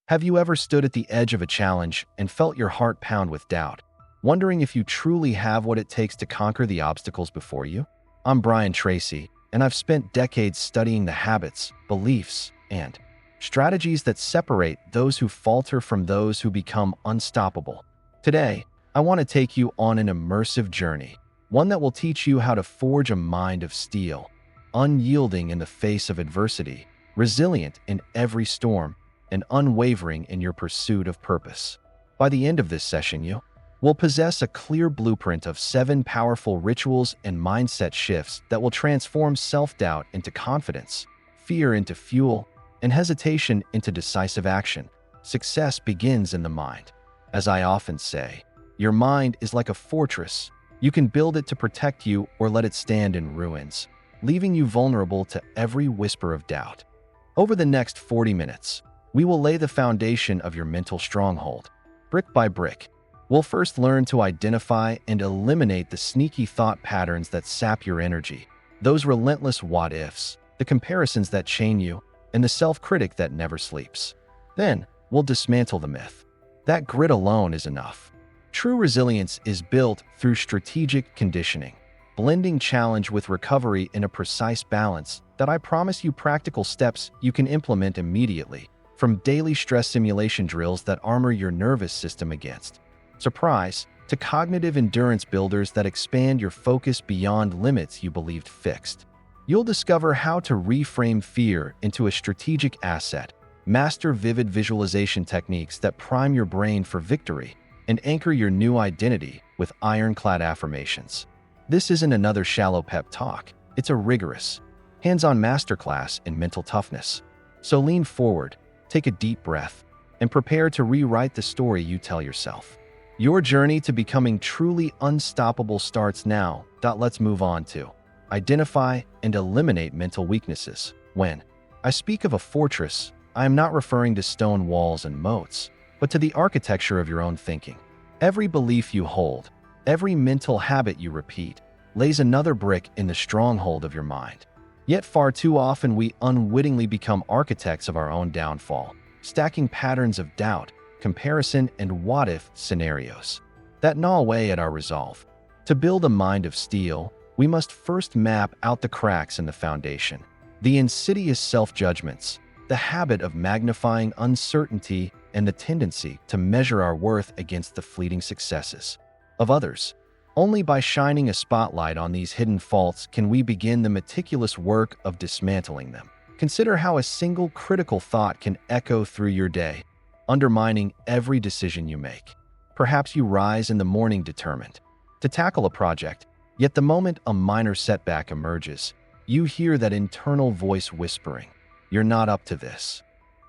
Have you ever stood at the edge of a challenge and felt your heart pound with doubt, wondering if you truly have what it takes to conquer the obstacles before you? I'm Tracy, and I've spent decades studying the habits, beliefs, and strategies that separate those who falter from those who become unstoppable. Today, I want to take you on an immersive journey, one that will teach you how to forge a mind of steel, unyielding in the face of adversity, resilient in every storm, and unwavering in your pursuit of purpose. By the end of this session, you will possess a clear blueprint of 7 powerful rituals and mindset shifts that will transform self-doubt into confidence, fear into fuel, and hesitation into decisive action. Success begins in the mind. As I often say, your mind is like a fortress. You can build it to protect you or let it stand in ruins, leaving you vulnerable to every whisper of doubt. Over the next 40 minutes, we will lay the foundation of your mental stronghold. Brick by brick, we'll first learn to identify and eliminate the sneaky thought patterns that sap your energy, those relentless what-ifs, the comparisons that chain you, and the self-critic that never sleeps. Then, we'll dismantle the myth that grit alone is enough. True resilience is built through strategic conditioning, blending challenge with recovery in a precise balance that I promise you practical steps you can implement immediately. From daily stress simulation drills that armor your nervous system against surprise, to cognitive endurance builders that expand your focus beyond limits you believed fixed. You'll discover how to reframe fear into a strategic asset, master vivid visualization techniques that prime your brain for victory, and anchor your new identity with ironclad affirmations. This isn't another shallow pep talk. It's a rigorous, hands-on masterclass in mental toughness. So lean forward, take a deep breath, and prepare to rewrite the story you tell yourself. Your journey to becoming truly unstoppable starts now. Let's move on to identify and eliminate mental weaknesses. When I speak of a fortress, I am not referring to stone walls and moats, but to the architecture of your own thinking. Every belief you hold, every mental habit you repeat, lays another brick in the stronghold of your mind. Yet far too often we unwittingly become architects of our own downfall, stacking patterns of doubt, comparison, and what-if scenarios that gnaw away at our resolve. To build a mind of steel, we must first map out the cracks in the foundation. The insidious self-judgments, the habit of magnifying uncertainty, and the tendency to measure our worth against the fleeting successes of others. Only by shining a spotlight on these hidden faults can we begin the meticulous work of dismantling them. Consider how a single critical thought can echo through your day, undermining every decision you make. Perhaps you rise in the morning determined to tackle a project, yet the moment a minor setback emerges, you hear that internal voice whispering, "You're not up to this."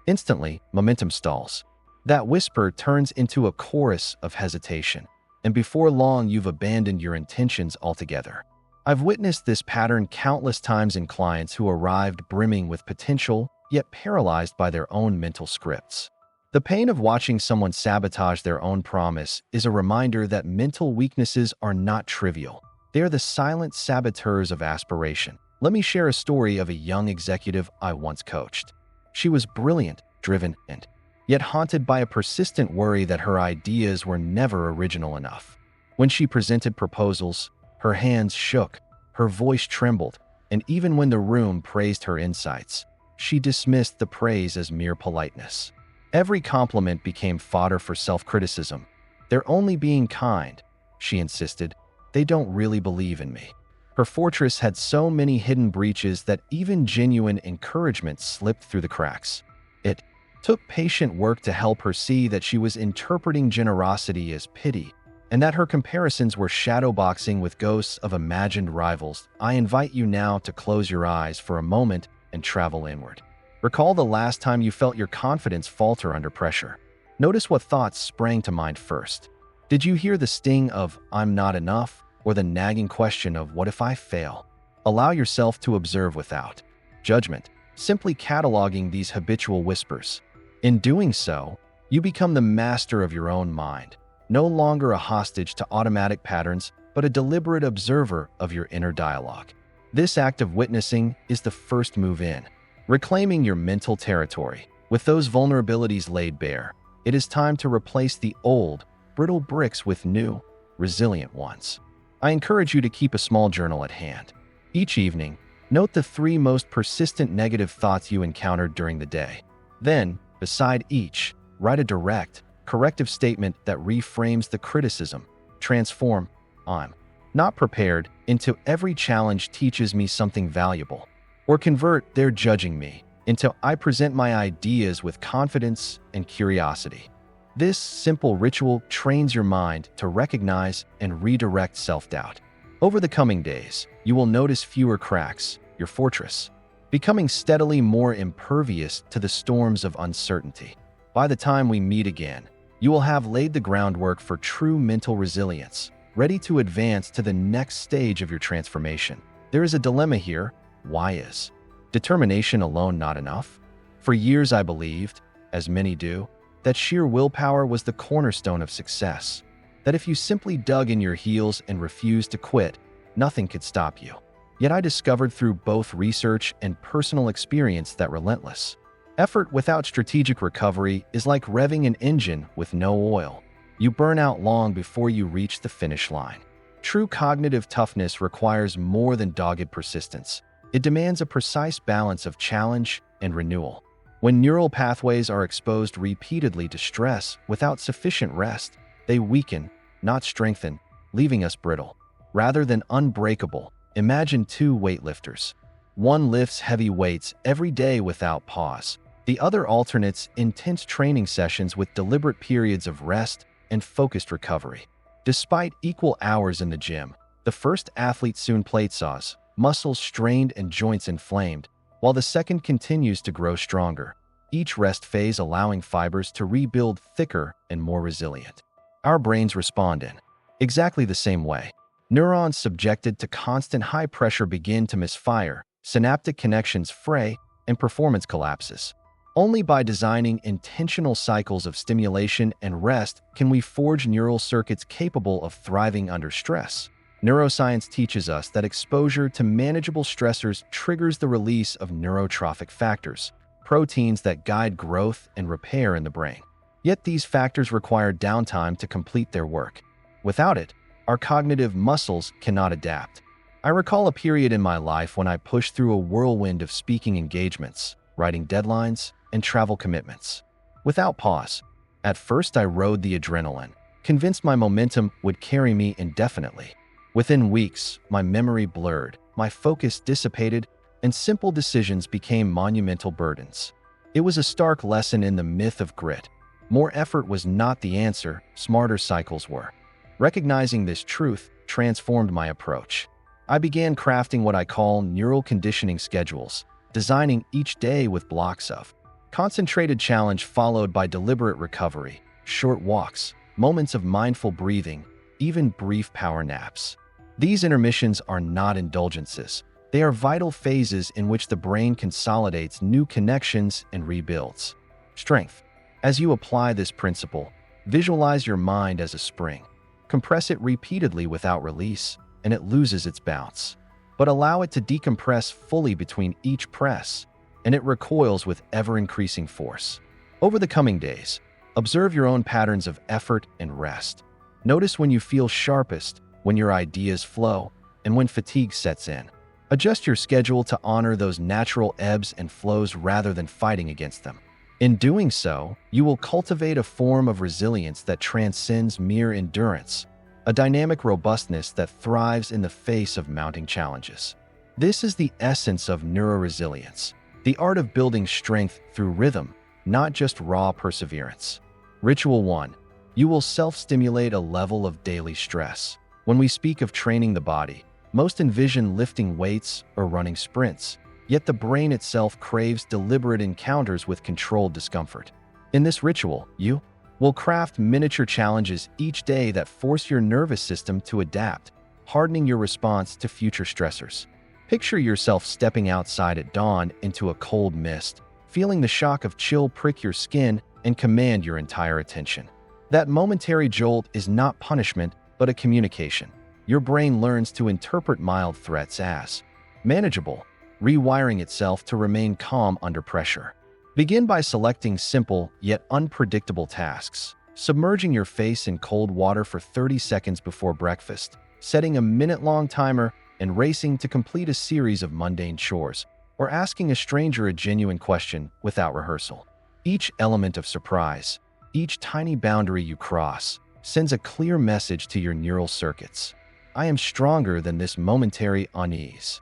Instantly, momentum stalls. That whisper turns into a chorus of hesitation, and before long you've abandoned your intentions altogether. I've witnessed this pattern countless times in clients who arrived brimming with potential, yet paralyzed by their own mental scripts. The pain of watching someone sabotage their own promise is a reminder that mental weaknesses are not trivial. They are the silent saboteurs of aspiration. Let me share a story of a young executive I once coached. She was brilliant, driven, and yet haunted by a persistent worry that her ideas were never original enough. When she presented proposals, her hands shook, her voice trembled, and even when the room praised her insights, she dismissed the praise as mere politeness. Every compliment became fodder for self-criticism. "They're only being kind," she insisted. "They don't really believe in me." Her fortress had so many hidden breaches that even genuine encouragement slipped through the cracks. It took patient work to help her see that she was interpreting generosity as pity, and that her comparisons were shadowboxing with ghosts of imagined rivals. I invite you now to close your eyes for a moment and travel inward. Recall the last time you felt your confidence falter under pressure. Notice what thoughts sprang to mind first. Did you hear the sting of "I'm not enough," or the nagging question of "what if I fail?" Allow yourself to observe without judgment, simply cataloging these habitual whispers. In doing so, you become the master of your own mind, no longer a hostage to automatic patterns, but a deliberate observer of your inner dialogue. This act of witnessing is the first move in reclaiming your mental territory. With those vulnerabilities laid bare, it is time to replace the old, brittle bricks with new, resilient ones. I encourage you to keep a small journal at hand. Each evening, note the 3 most persistent negative thoughts you encountered during the day. Then, beside each, write a direct, corrective statement that reframes the criticism. Transform "I'm not prepared" into "every challenge teaches me something valuable." Or convert "they're judging me" into "I present my ideas with confidence and curiosity." This simple ritual trains your mind to recognize and redirect self-doubt. Over the coming days, you will notice fewer cracks, your fortress, becoming steadily more impervious to the storms of uncertainty. By the time we meet again, you will have laid the groundwork for true mental resilience, ready to advance to the next stage of your transformation. There is a dilemma here. Why is determination alone not enough? For years I believed, as many do, that sheer willpower was the cornerstone of success. That if you simply dug in your heels and refused to quit, nothing could stop you. Yet I discovered through both research and personal experience that relentless effort without strategic recovery is like revving an engine with no oil. You burn out long before you reach the finish line. True cognitive toughness requires more than dogged persistence. It demands a precise balance of challenge and renewal. When neural pathways are exposed repeatedly to stress without sufficient rest, they weaken, not strengthen, leaving us brittle. Rather than unbreakable, imagine 2 weightlifters. One lifts heavy weights every day without pause. The other alternates intense training sessions with deliberate periods of rest and focused recovery. Despite equal hours in the gym, the first athlete soon plate saws, muscles strained and joints inflamed, while the second continues to grow stronger, each rest phase allowing fibers to rebuild thicker and more resilient. Our brains respond in exactly the same way. Neurons subjected to constant high pressure begin to misfire, synaptic connections fray, and performance collapses. Only by designing intentional cycles of stimulation and rest can we forge neural circuits capable of thriving under stress. Neuroscience teaches us that exposure to manageable stressors triggers the release of neurotrophic factors, proteins that guide growth and repair in the brain. Yet these factors require downtime to complete their work. Without it, our cognitive muscles cannot adapt. I recall a period in my life when I pushed through a whirlwind of speaking engagements, writing deadlines, and travel commitments. Without pause. At first I rode the adrenaline, convinced my momentum would carry me indefinitely. Within weeks, my memory blurred, my focus dissipated, and simple decisions became monumental burdens. It was a stark lesson in the myth of grit. More effort was not the answer, smarter cycles were. Recognizing this truth transformed my approach. I began crafting what I call neural conditioning schedules, designing each day with blocks of concentrated challenge followed by deliberate recovery, short walks, moments of mindful breathing, even brief power naps. These intermissions are not indulgences. They are vital phases in which the brain consolidates new connections and rebuilds strength. As you apply this principle, visualize your mind as a spring. Compress it repeatedly without release, and it loses its bounce. But allow it to decompress fully between each press, and it recoils with ever-increasing force. Over the coming days, observe your own patterns of effort and rest. Notice when you feel sharpest, when your ideas flow, and when fatigue sets in. Adjust your schedule to honor those natural ebbs and flows rather than fighting against them. In doing so, you will cultivate a form of resilience that transcends mere endurance, a dynamic robustness that thrives in the face of mounting challenges. This is the essence of neuroresilience, the art of building strength through rhythm, not just raw perseverance. Ritual 1. You will self-stimulate a level of daily stress. When we speak of training the body, most envision lifting weights or running sprints, yet the brain itself craves deliberate encounters with controlled discomfort. In this ritual, you will craft miniature challenges each day that force your nervous system to adapt, hardening your response to future stressors. Picture yourself stepping outside at dawn into a cold mist, feeling the shock of chill prick your skin and command your entire attention. That momentary jolt is not punishment, but a communication. Your brain learns to interpret mild threats as manageable, rewiring itself to remain calm under pressure. Begin by selecting simple yet unpredictable tasks, submerging your face in cold water for 30 seconds before breakfast, setting a minute-long timer, and racing to complete a series of mundane chores, or asking a stranger a genuine question without rehearsal. Each element of surprise, each tiny boundary you cross, sends a clear message to your neural circuits. I am stronger than this momentary unease.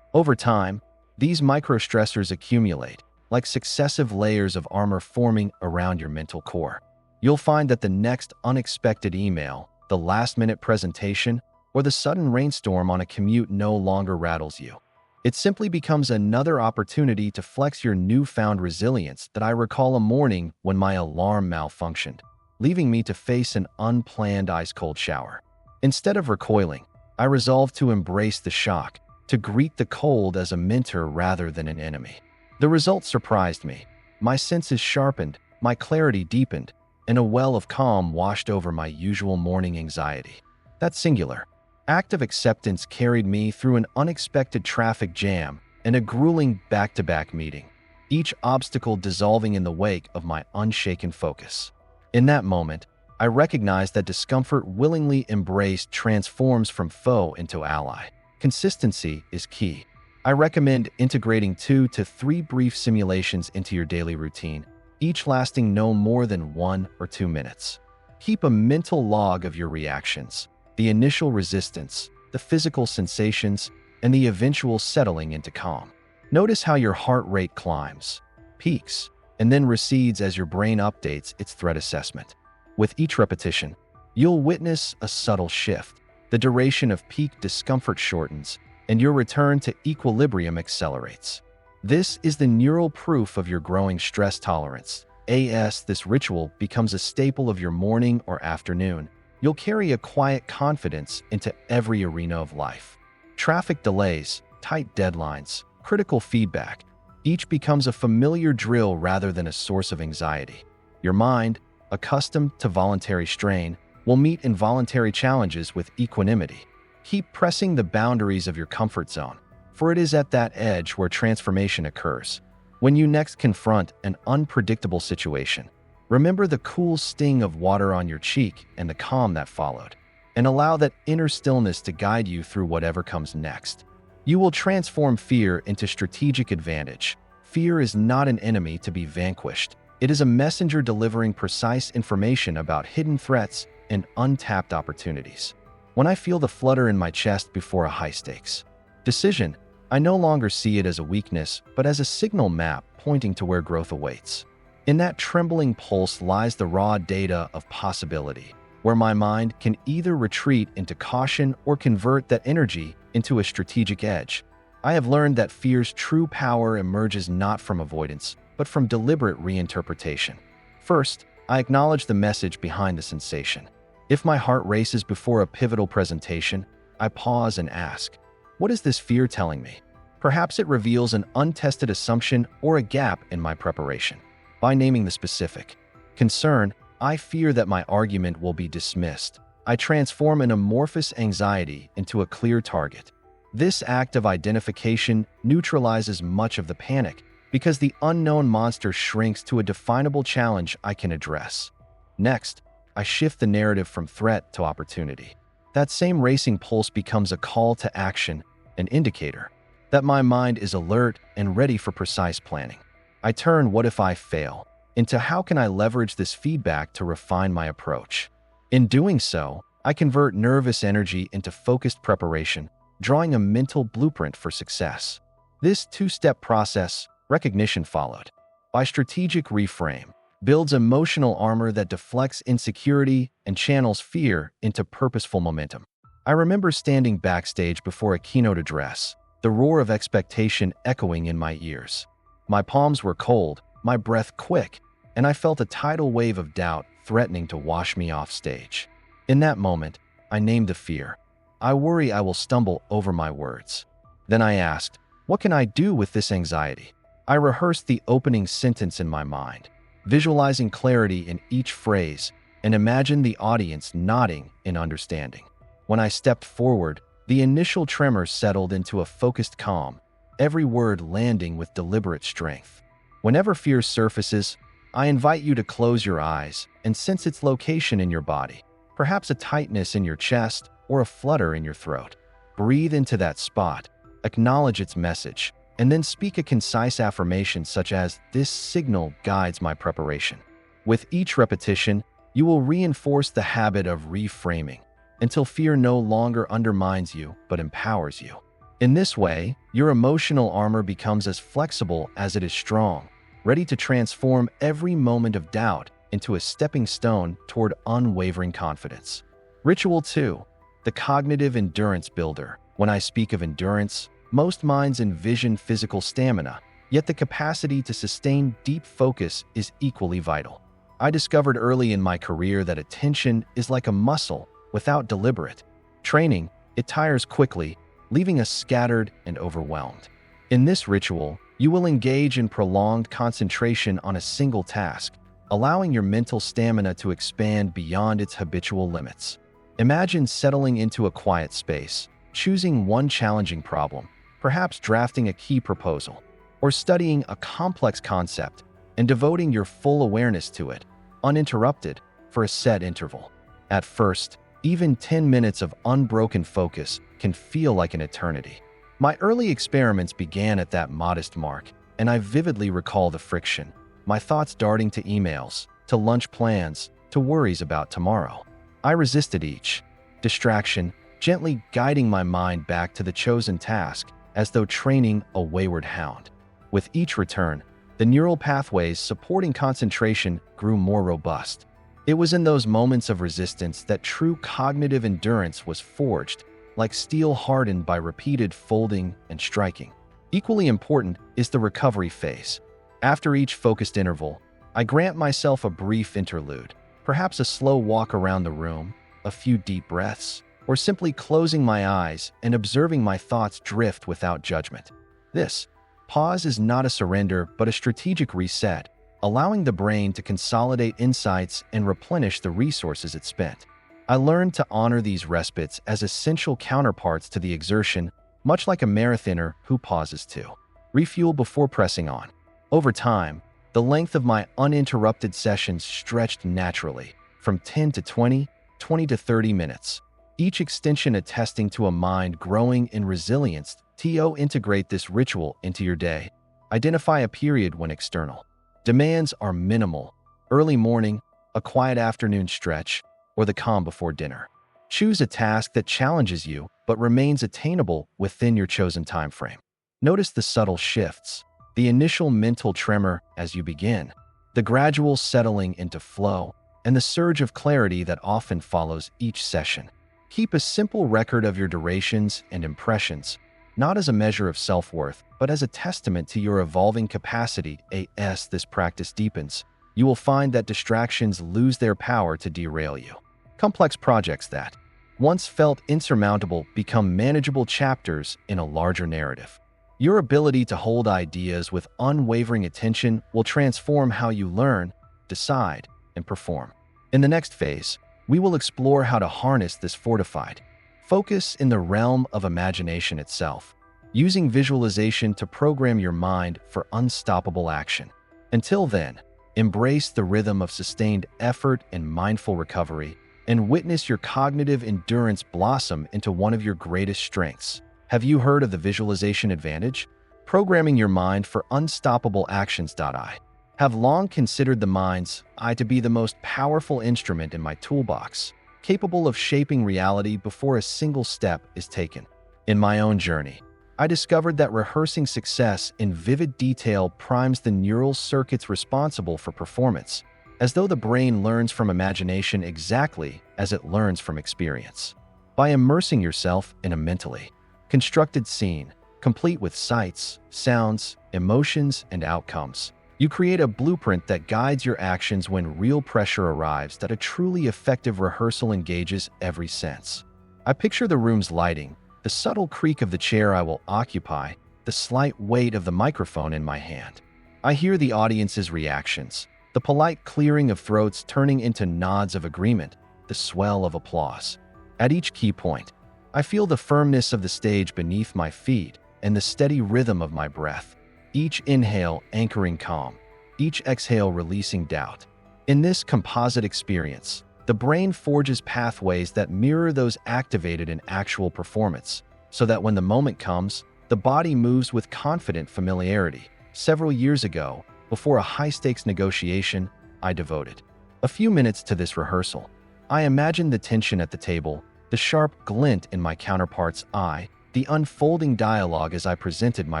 Over time, these microstressors accumulate, like successive layers of armor forming around your mental core. You'll find that the next unexpected email, the last-minute presentation, or the sudden rainstorm on a commute no longer rattles you. It simply becomes another opportunity to flex your newfound resilience. That I recall a morning when my alarm malfunctioned, leaving me to face an unplanned ice-cold shower. Instead of recoiling, I resolved to embrace the shock, to greet the cold as a mentor rather than an enemy. The result surprised me. My senses sharpened, my clarity deepened, and a well of calm washed over my usual morning anxiety. That singular act of acceptance carried me through an unexpected traffic jam and a grueling back-to-back meeting, each obstacle dissolving in the wake of my unshaken focus. In that moment, I recognized that discomfort willingly embraced transforms from foe into ally. Consistency is key. I recommend integrating 2 to 3 brief simulations into your daily routine, each lasting no more than 1 or 2 minutes. Keep a mental log of your reactions, the initial resistance, the physical sensations, and the eventual settling into calm. Notice how your heart rate climbs, peaks, and then recedes as your brain updates its threat assessment. With each repetition, you'll witness a subtle shift. The duration of peak discomfort shortens, and your return to equilibrium accelerates. This is the neural proof of your growing stress tolerance. As this ritual becomes a staple of your morning or afternoon, you'll carry a quiet confidence into every arena of life. Traffic delays, tight deadlines, critical feedback, each becomes a familiar drill rather than a source of anxiety. Your mind, accustomed to voluntary strain, will meet involuntary challenges with equanimity. Keep pressing the boundaries of your comfort zone, for it is at that edge where transformation occurs. When you next confront an unpredictable situation, remember the cool sting of water on your cheek and the calm that followed, and allow that inner stillness to guide you through whatever comes next. You will transform fear into strategic advantage. Fear is not an enemy to be vanquished. It is a messenger delivering precise information about hidden threats and untapped opportunities. When I feel the flutter in my chest before a high-stakes decision, I no longer see it as a weakness, but as a signal map pointing to where growth awaits. In that trembling pulse lies the raw data of possibility, where my mind can either retreat into caution or convert that energy into a strategic edge. I have learned that fear's true power emerges not from avoidance, but from deliberate reinterpretation. First, I acknowledge the message behind the sensation. If my heart races before a pivotal presentation, I pause and ask, what is this fear telling me? Perhaps it reveals an untested assumption or a gap in my preparation. By naming the specific concern, I fear that my argument will be dismissed. I transform an amorphous anxiety into a clear target. This act of identification neutralizes much of the panic because the unknown monster shrinks to a definable challenge I can address. Next, I shift the narrative from threat to opportunity. That same racing pulse becomes a call to action, an indicator that my mind is alert and ready for precise planning. I turn "what if I fail" into "how can I leverage this feedback to refine my approach?" In doing so, I convert nervous energy into focused preparation, drawing a mental blueprint for success. This two-step process, recognition followed by strategic reframe, builds emotional armor that deflects insecurity and channels fear into purposeful momentum. I remember standing backstage before a keynote address, the roar of expectation echoing in my ears. My palms were cold, my breath quick, and I felt a tidal wave of doubt threatening to wash me off stage. In that moment, I named the fear. I worry I will stumble over my words. Then I asked, what can I do with this anxiety? I rehearsed the opening sentence in my mind, visualizing clarity in each phrase, and imagined the audience nodding in understanding. When I stepped forward, the initial tremor settled into a focused calm, every word landing with deliberate strength. Whenever fear surfaces, I invite you to close your eyes and sense its location in your body, perhaps a tightness in your chest or a flutter in your throat. Breathe into that spot, acknowledge its message, and then speak a concise affirmation such as, "This signal guides my preparation." With each repetition, you will reinforce the habit of reframing until fear no longer undermines you but empowers you. In this way, your emotional armor becomes as flexible as it is strong, ready to transform every moment of doubt into a stepping stone toward unwavering confidence. Ritual 2. The Cognitive Endurance Builder. When I speak of endurance, most minds envision physical stamina, yet the capacity to sustain deep focus is equally vital. I discovered early in my career that attention is like a muscle. Without deliberate training, it tires quickly, leaving us scattered and overwhelmed. In this ritual, you will engage in prolonged concentration on a single task, allowing your mental stamina to expand beyond its habitual limits. Imagine settling into a quiet space, choosing one challenging problem, perhaps drafting a key proposal, or studying a complex concept, and devoting your full awareness to it, uninterrupted, for a set interval. At first, even 10 minutes of unbroken focus can feel like an eternity. My early experiments began at that modest mark, and I vividly recall the friction, my thoughts darting to emails, to lunch plans, to worries about tomorrow. I resisted each distraction, gently guiding my mind back to the chosen task, as though training a wayward hound. With each return, the neural pathways supporting concentration grew more robust. It was in those moments of resistance that true cognitive endurance was forged, like steel hardened by repeated folding and striking. Equally important is the recovery phase. After each focused interval, I grant myself a brief interlude, perhaps a slow walk around the room, a few deep breaths, or simply closing my eyes and observing my thoughts drift without judgment. This pause is not a surrender but a strategic reset, allowing the brain to consolidate insights and replenish the resources it spent. I learned to honor these respites as essential counterparts to the exertion, much like a marathoner who pauses to refuel before pressing on. Over time, the length of my uninterrupted sessions stretched naturally, from 10 to 20, 20 to 30 minutes. Each extension attesting to a mind growing in resilience. Integrate this ritual into your day. Identify a period when external demands are minimal: early morning, a quiet afternoon stretch, or the calm before dinner. Choose a task that challenges you but remains attainable within your chosen time frame. Notice the subtle shifts, the initial mental tremor as you begin, the gradual settling into flow, and the surge of clarity that often follows each session. Keep a simple record of your durations and impressions, not as a measure of self-worth, but as a testament to your evolving capacity. As this practice deepens, you will find that distractions lose their power to derail you. Complex projects that once felt insurmountable become manageable chapters in a larger narrative. Your ability to hold ideas with unwavering attention will transform how you learn, decide, and perform. In the next phase, we will explore how to harness this fortified focus in the realm of imagination itself, using visualization to program your mind for unstoppable action. Until then, embrace the rhythm of sustained effort and mindful recovery, and witness your cognitive endurance blossom into one of your greatest strengths. Have you heard of the visualization advantage? Programming your mind for unstoppable actions. I have long considered the mind's eye to be the most powerful instrument in my toolbox, capable of shaping reality before a single step is taken. In my own journey, I discovered that rehearsing success in vivid detail primes the neural circuits responsible for performance, as though the brain learns from imagination exactly as it learns from experience. By immersing yourself in a mentally constructed scene, complete with sights, sounds, emotions, and outcomes, you create a blueprint that guides your actions when real pressure arrives. That a truly effective rehearsal engages every sense. I picture the room's lighting, the subtle creak of the chair I will occupy, the slight weight of the microphone in my hand. I hear the audience's reactions, the polite clearing of throats turning into nods of agreement, the swell of applause. At each key point, I feel the firmness of the stage beneath my feet and the steady rhythm of my breath. each inhale anchoring calm, each exhale releasing doubt. In this composite experience, the brain forges pathways that mirror those activated in actual performance, so that when the moment comes, the body moves with confident familiarity. Several years ago, before a high-stakes negotiation, I devoted a few minutes to this rehearsal. I imagined the tension at the table, the sharp glint in my counterpart's eye, the unfolding dialogue as I presented my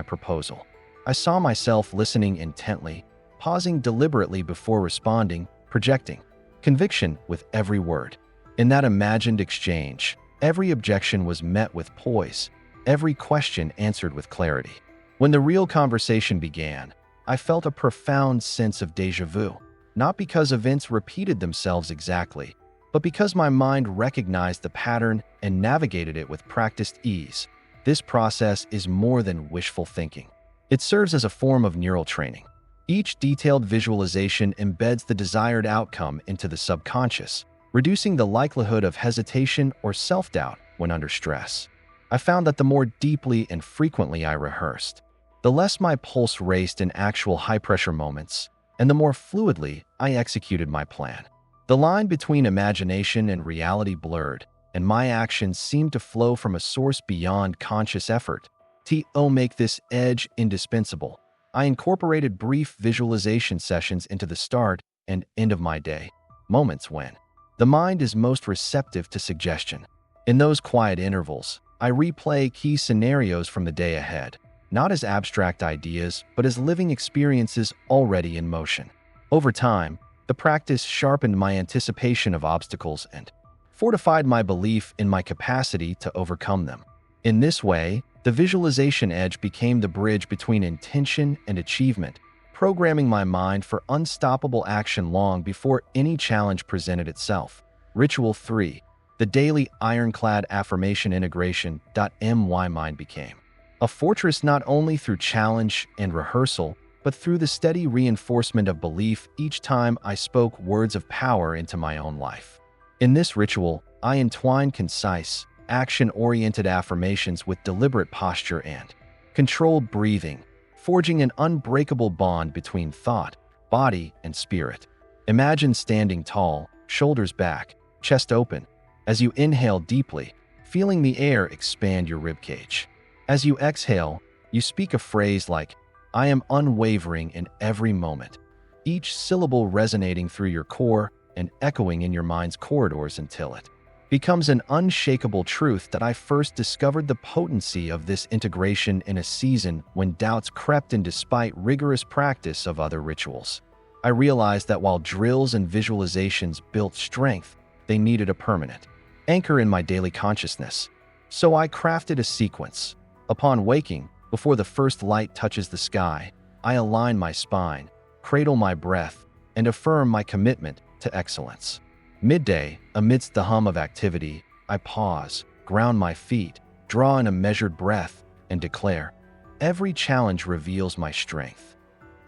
proposal. I saw myself listening intently, pausing deliberately before responding, projecting conviction with every word. In that imagined exchange, every objection was met with poise, every question answered with clarity. When the real conversation began, I felt a profound sense of déjà vu, not because events repeated themselves exactly, but because my mind recognized the pattern and navigated it with practiced ease. This process is more than wishful thinking. It serves as a form of neural training. Each detailed visualization embeds the desired outcome into the subconscious, reducing the likelihood of hesitation or self-doubt when under stress. I found that the more deeply and frequently I rehearsed, the less my pulse raced in actual high-pressure moments, and the more fluidly I executed my plan. The line between imagination and reality blurred, and my actions seemed to flow from a source beyond conscious effort. To make this edge indispensable, I incorporated brief visualization sessions into the start and end of my day, moments when the mind is most receptive to suggestion. In those quiet intervals, I replay key scenarios from the day ahead, not as abstract ideas, but as living experiences already in motion. Over time, the practice sharpened my anticipation of obstacles and fortified my belief in my capacity to overcome them. In this way, the visualization edge became the bridge between intention and achievement, programming my mind for unstoppable action long before any challenge presented itself. Ritual 3. The daily ironclad affirmation integration. My mind became a fortress not only through challenge and rehearsal, but through the steady reinforcement of belief each time I spoke words of power into my own life. In this ritual, I entwine concise, action-oriented affirmations with deliberate posture and controlled breathing, forging an unbreakable bond between thought, body, and spirit. Imagine standing tall, shoulders back, chest open. As you inhale deeply, feeling the air expand your ribcage. As you exhale, you speak a phrase like, "I am unwavering in every moment," each syllable resonating through your core and echoing in your mind's corridors until it becomes an unshakable truth. That I first discovered the potency of this integration in a season when doubts crept in despite rigorous practice of other rituals. I realized that while drills and visualizations built strength, they needed a permanent anchor in my daily consciousness. So I crafted a sequence. Upon waking, before the first light touches the sky, I align my spine, cradle my breath, and affirm my commitment to excellence. Midday, amidst the hum of activity, I pause, ground my feet, draw in a measured breath, and declare, "Every challenge reveals my strength."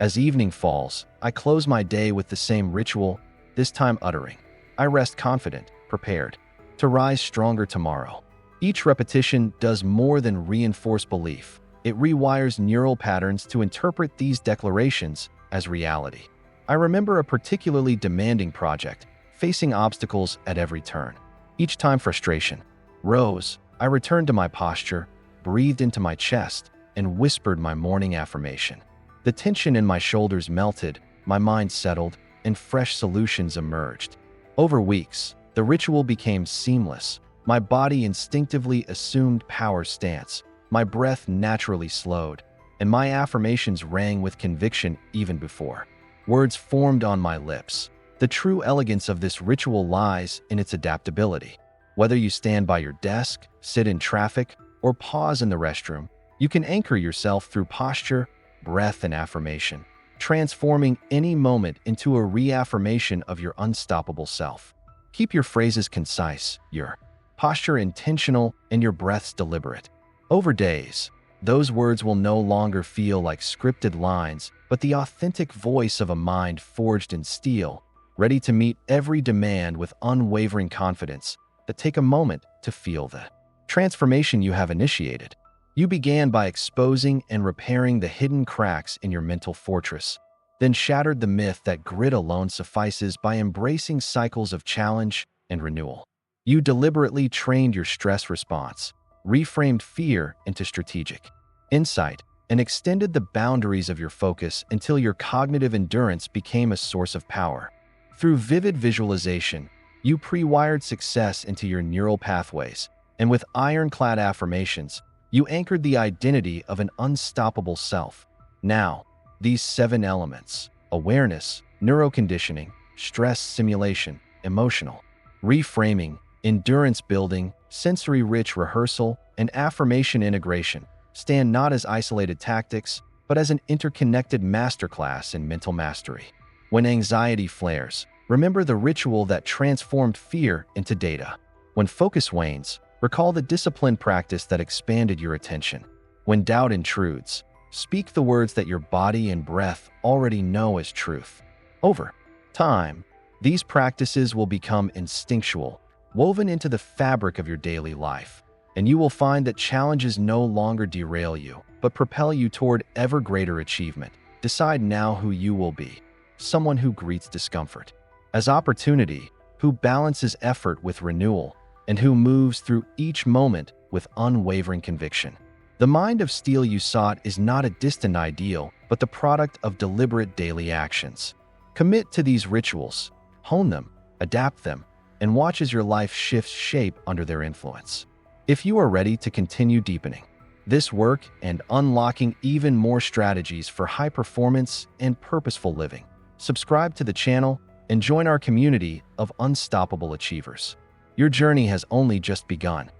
As evening falls, I close my day with the same ritual, this time uttering, "I rest confident, prepared to rise stronger tomorrow." Each repetition does more than reinforce belief. It rewires neural patterns to interpret these declarations as reality. I remember a particularly demanding project, facing obstacles at every turn. Each time frustration rose, I returned to my posture, breathed into my chest, and whispered my morning affirmation. The tension in my shoulders melted, my mind settled, and fresh solutions emerged. Over weeks, the ritual became seamless. My body instinctively assumed power stance, my breath naturally slowed, and my affirmations rang with conviction even before words formed on my lips. The true elegance of this ritual lies in its adaptability. Whether you stand by your desk, sit in traffic, or pause in the restroom, you can anchor yourself through posture, breath, and affirmation, transforming any moment into a reaffirmation of your unstoppable self. Keep your phrases concise, your posture intentional, and your breaths deliberate. Over days, those words will no longer feel like scripted lines, but the authentic voice of a mind forged in steel, ready to meet every demand with unwavering confidence. That take a moment to feel the transformation you have initiated. You began by exposing and repairing the hidden cracks in your mental fortress, then shattered the myth that grit alone suffices by embracing cycles of challenge and renewal. You deliberately trained your stress response, reframed fear into strategic insight, and extended the boundaries of your focus until your cognitive endurance became a source of power. Through vivid visualization, you pre-wired success into your neural pathways, and with ironclad affirmations, you anchored the identity of an unstoppable self. Now, these 7 elements: awareness, neuroconditioning, stress simulation, emotional reframing, endurance building, sensory-rich rehearsal, and affirmation integration stand not as isolated tactics, but as an interconnected masterclass in mental mastery. When anxiety flares, remember the ritual that transformed fear into data. When focus wanes, recall the disciplined practice that expanded your attention. When doubt intrudes, speak the words that your body and breath already know as truth. Over time, these practices will become instinctual, woven into the fabric of your daily life, and you will find that challenges no longer derail you, but propel you toward ever greater achievement. Decide now who you will be: someone who greets discomfort as opportunity, who balances effort with renewal, and who moves through each moment with unwavering conviction. The mind of steel you sought is not a distant ideal, but the product of deliberate daily actions. Commit to these rituals, hone them, adapt them, and watch as your life shifts shape under their influence. If you are ready to continue deepening this work and unlocking even more strategies for high performance and purposeful living, subscribe to the channel and join our community of unstoppable achievers. Your journey has only just begun.